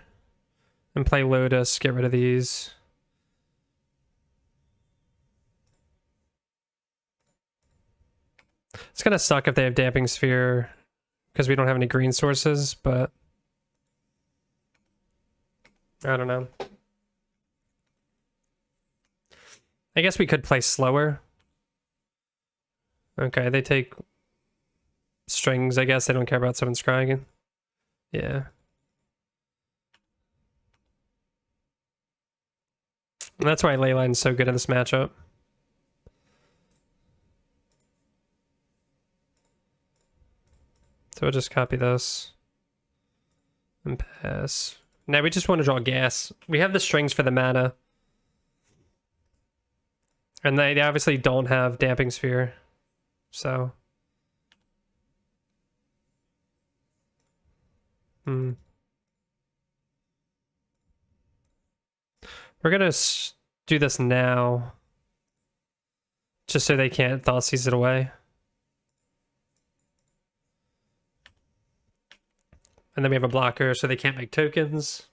and play Lotus, get rid of these. It's gonna suck if they have Damping Sphere because we don't have any green sources, but I don't know. I guess we could play slower. Okay, they take Strings, I guess. They don't care about 7 Scrying. Yeah. And that's why Leyline's so good in this matchup. So we'll just copy this and pass. Now we just want to draw gas. We have the Strings for the mana. And they obviously don't have Damping Sphere. So. We're gonna do this now. Just so they can't Thoughtseize it away. And then we have a blocker so they can't make tokens.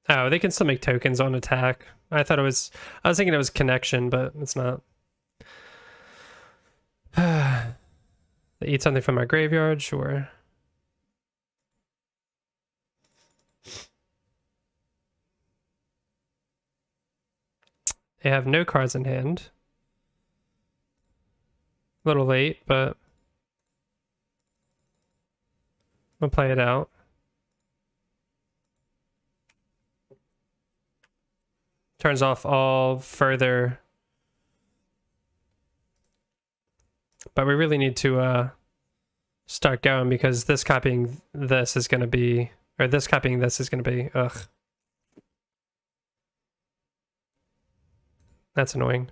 Oh, they can still make tokens on attack. I was thinking it was connection, but it's not. They eat something from our graveyard, sure. They have no cards in hand. A little late, but we'll play it out. Turns off all further. But we really need to start going because this copying this is going to be, or this copying this is going to be, ugh. That's annoying.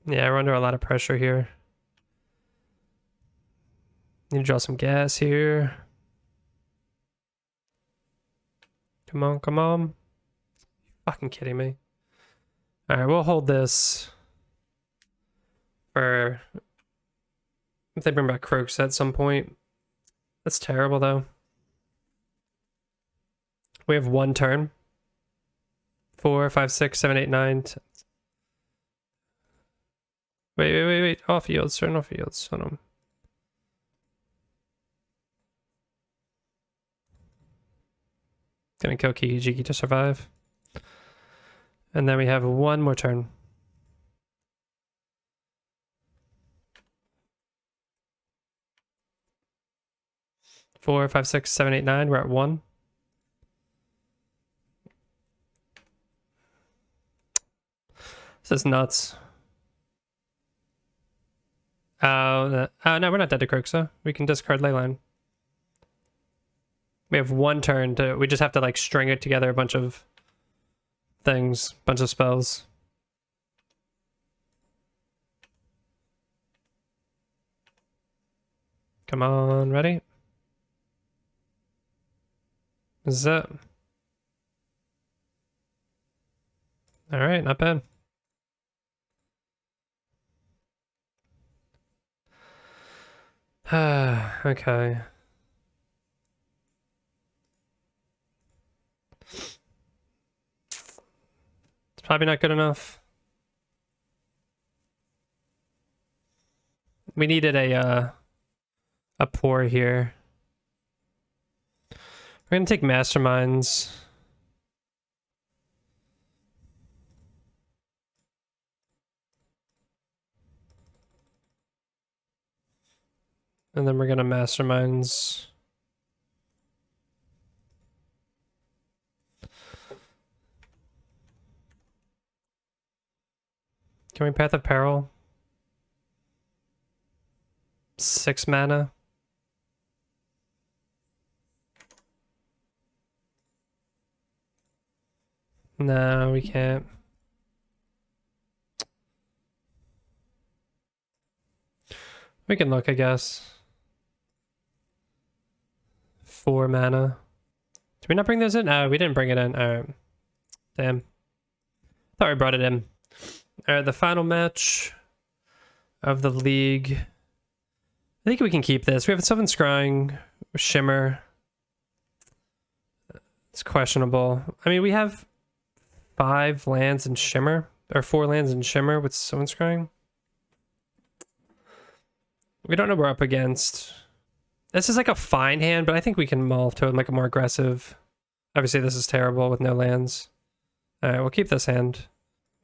Yeah, we're under a lot of pressure here. Need to draw some gas here. Come on, come on. You fucking kidding me? Alright, we'll hold this for if they bring back Croaks at some point. That's terrible though. We have 1 turn. 4, 5, 6, 7, 8, 9. 10. Wait. Off yields, turn off yields. Hold on. Gonna kill Kiki-Jiki to survive. And then we have 1 more turn. Four, 5, 6, 7, 8, 9. We're at 1. This is nuts. Oh no, we're not dead to Croxa. We can discard Leyline. We have 1 turn to. We just have to like string it together a bunch of things, bunch of spells. Come on, ready? This is it. All right, not bad. Okay. Probably not good enough. We needed a pour here. We're gonna take Masterminds. And then we're gonna Masterminds. Can we Path of Peril? 6 mana. No, we can't. We can look, I guess. 4 mana. Did we not bring those in? Oh, we didn't bring it in. Alright. Damn. Thought we brought it in. Alright, the final match of the league. I think we can keep this. We have 7 Scrying, Shimmer. It's questionable. I mean, we have 5 lands in Shimmer, or 4 lands in Shimmer with 7 Scrying. We don't know what we're up against. This is like a fine hand, but I think we can mull to like a more aggressive. Obviously, this is terrible with no lands. Alright, we'll keep this hand.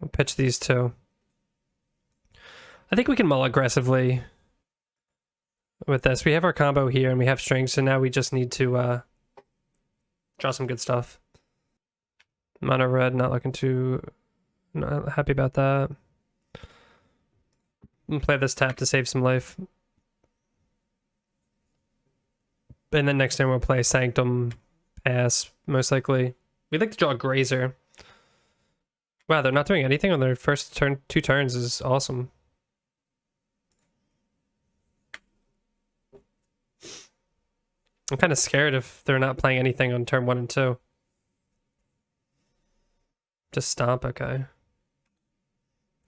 We'll pitch these 2. I think we can mull aggressively with this. We have our combo here and we have strings, so now we just need to draw some good stuff. Mono red, not happy about that. And play this tap to save some life. And then next turn we'll play Sanctum, pass, most likely. We'd like to draw a Grazer. Wow, they're not doing anything on their first turn. 2 turns is awesome. I'm kind of scared if they're not playing anything on turn 1 and 2. Just stomp, okay.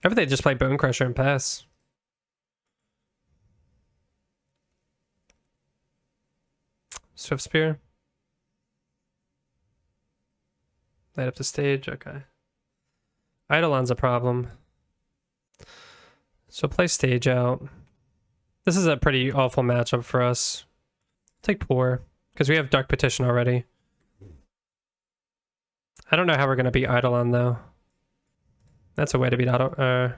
How about they just play Bone Crusher and pass? Swift Spear. Light up the stage, okay. Eidolon's a problem. So play stage out. This is a pretty awful matchup for us. Take Pour, because we have Dark Petition already. I don't know how we're going to beat Eidolon, though. That's a way to beat Eidolon.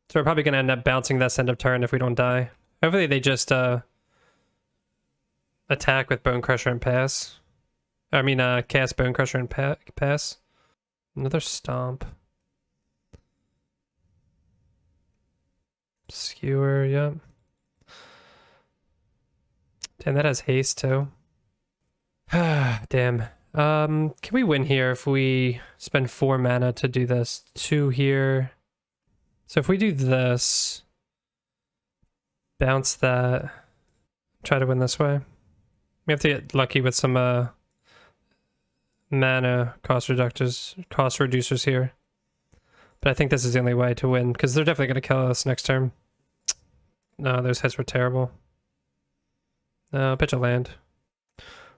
So we're probably going to end up bouncing this end of turn if we don't die. Hopefully they just attack with Bone Crusher and pass. I mean, cast Bone Crusher and pass. Another Stomp. Skewer, yep. Damn, that has haste too. Damn. Can we win here if we spend 4 mana to do this? 2 here. So if we do this, bounce that, try to win this way. We have to get lucky with some mana cost reducers here. But I think this is the only way to win, because they're definitely going to kill us next turn. No, those hits were terrible. No, pitch a land.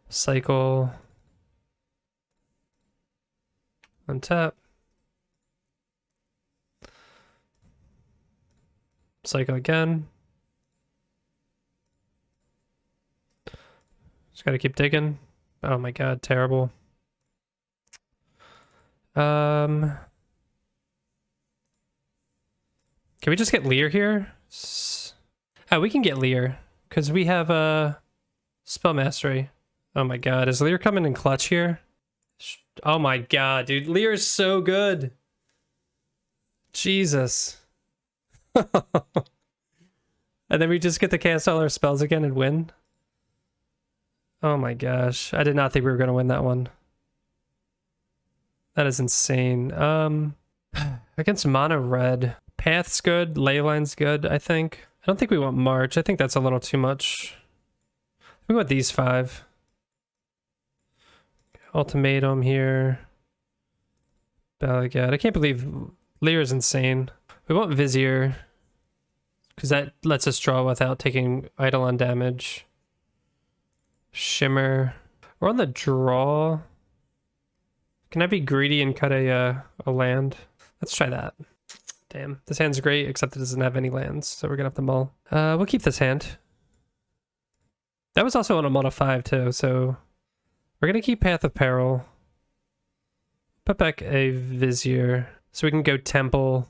Cycle. Untap. Cycle again. Just gotta keep digging. Oh my god, terrible. Can we just get Lier here? Oh, we can get Lier, because we have Spell Mastery. Oh my god, is Lier coming in clutch here? Oh my god, dude, Lier is so good. Jesus. And then we just get to cast all our spells again and win? Oh my gosh, I did not think we were going to win that one. That is insane. Against mono red, Path's good, Leyline's good, I think. I don't think we want March. I think that's a little too much. We want these 5. Ultimatum here. Balagad. I can't believe Lier is insane. We want Vizier, because that lets us draw without taking Eidolon damage. Shimmer. We're on the draw. Can I be greedy and cut a land? Let's try that. Damn, this hand's great, except it doesn't have any lands, so we're gonna have to mull. We'll keep this hand. That was also on a mono 5 too, so we're gonna keep Path of Peril. Put back a Vizier, so we can go Temple.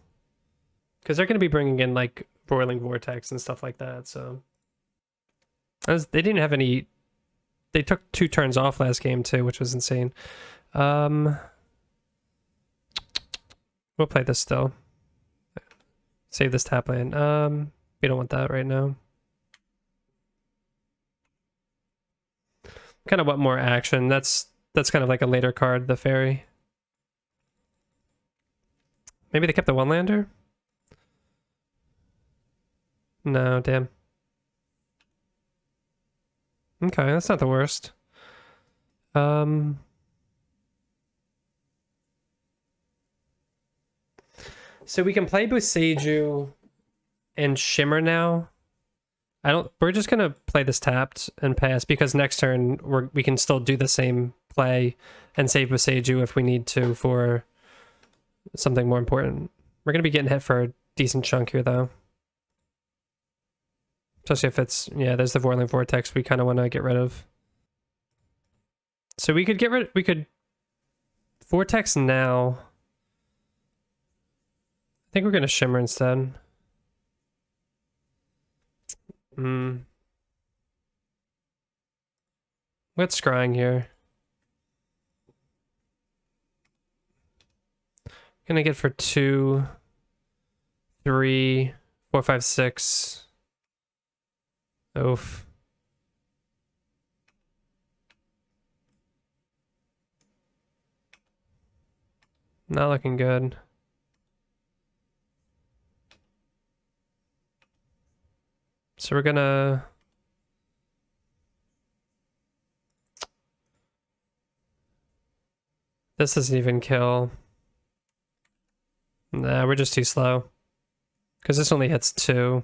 Because they're gonna be bringing in like Boiling Vortex and stuff like that, so. They didn't have any... They took 2 turns off last game too, which was insane. We'll play this still. Save this tap land. We don't want that right now. Kind of want more action. That's kind of like a later card, the fairy. Maybe they kept the 1-lander? No, damn. Okay, that's not the worst. So we can play Boseiju and Shimmer now. We're just gonna play this tapped and pass because next turn we can still do the same play and save Boseiju if we need to for something more important. We're gonna be getting hit for a decent chunk here though. Especially if it's, yeah, there's the Boiling Vortex we kind of want to get rid of. So we could Vortex now. I think we're going to Shimmer instead. What's scrying here? Gonna get for 2, 3, 4, 5, 6. Oof. Not looking good. So we're gonna... This doesn't even kill. Nah, we're just too slow. Because this only hits 2.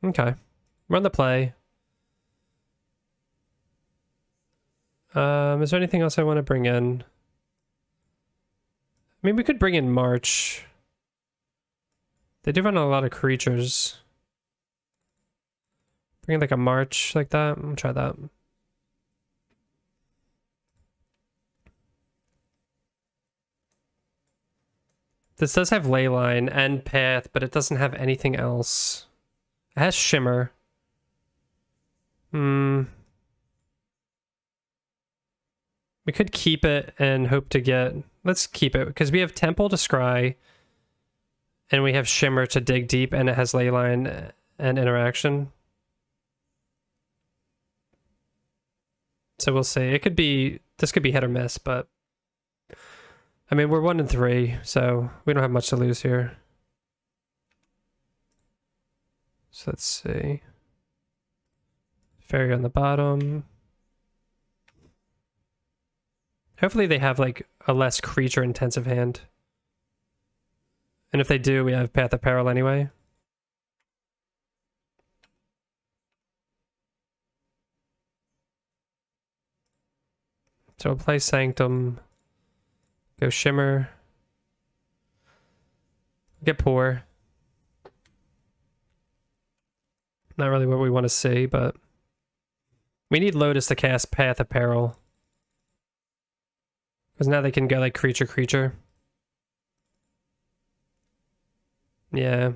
Okay. Run the play. Is there anything else I want to bring in? I mean, we could bring in March. They do run a lot of creatures. Bring in like a March like that. I'll try that. This does have Leyline and Path, but it doesn't have anything else. It has Shimmer. We could keep it and hope to get... Let's keep it, because we have Temple to scry, and we have Shimmer to dig deep, and it has Leyline and Interaction. So we'll see. It could be... This could be hit or miss, but... I mean, we're 1 and 3, so we don't have much to lose here. So let's see. Fairy on the bottom. Hopefully they have like a less creature intensive hand. And if they do, we have Path of Peril anyway. So we'll play Sanctum. Go Shimmer. Get Poor. Not really what we want to see, but we need Lotus to cast Path of Peril. Because now they can go like creature. Yeah.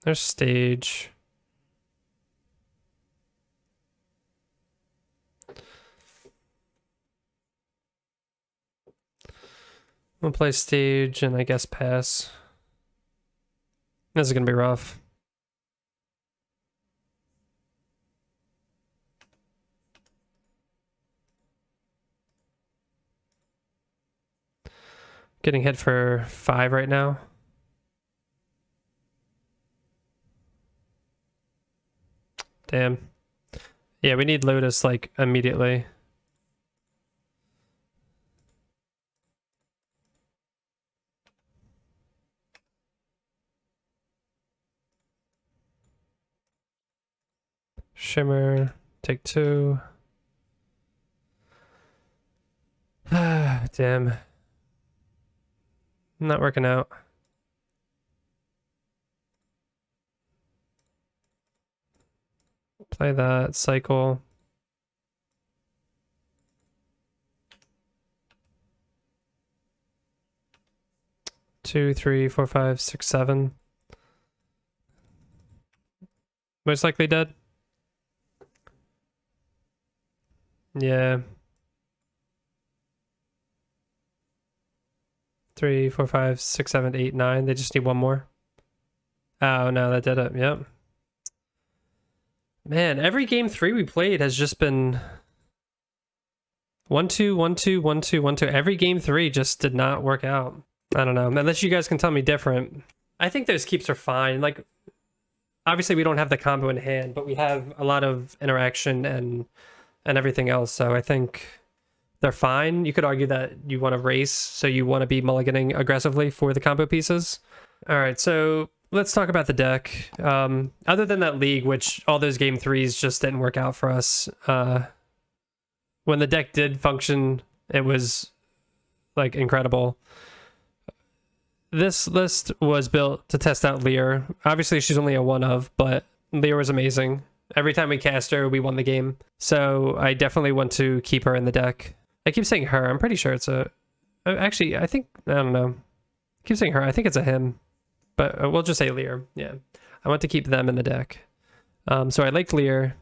There's Stage. We'll play Stage and I guess pass. This is gonna be rough. Getting hit for 5 right now. Damn. Yeah, we need Lotus like immediately. Shimmer, take 2. Damn. Not working out. Play that, cycle. Two, 3, 4, 5, 6, 7. Most likely dead. Yeah. 3, 4, 5, 6, 7, 8, 9. They just need one more. Oh no, that did it. Yep. Man, every game 3 we played has just been 1-2, 1-2, 1-2, 1-2. Every game 3 just did not work out. I don't know. Unless you guys can tell me different. I think those keeps are fine. Like, obviously we don't have the combo in hand, but we have a lot of interaction and everything else. So I think they're fine. You could argue that you want to race, so you want to be mulliganing aggressively for the combo pieces. All right, so let's talk about the deck. Other than that league, which all those game 3s just didn't work out for us. When the deck did function, it was like incredible. This list was built to test out Lier. Obviously, she's only a 1 of, but Lier was amazing. Every time we cast her, we won the game. So I definitely want to keep her in the deck. I keep saying her. I'm pretty sure it's a... Actually, I think... I don't know. I keep saying her. I think it's a him. But we'll just say Lier. Yeah. I want to keep them in the deck. So I like Lier.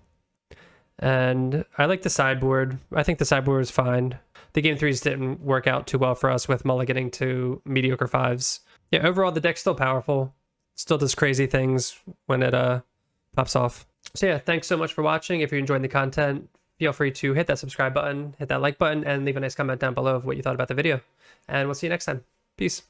And I like the sideboard. I think the sideboard is fine. The game 3s didn't work out too well for us with mulliganing to mediocre 5s. Yeah, overall, the deck's still powerful. Still does crazy things when it pops off. So yeah, thanks so much for watching. If you're enjoying the content, feel free to hit that subscribe button, hit that like button, and leave a nice comment down below of what you thought about the video. And we'll see you next time. Peace.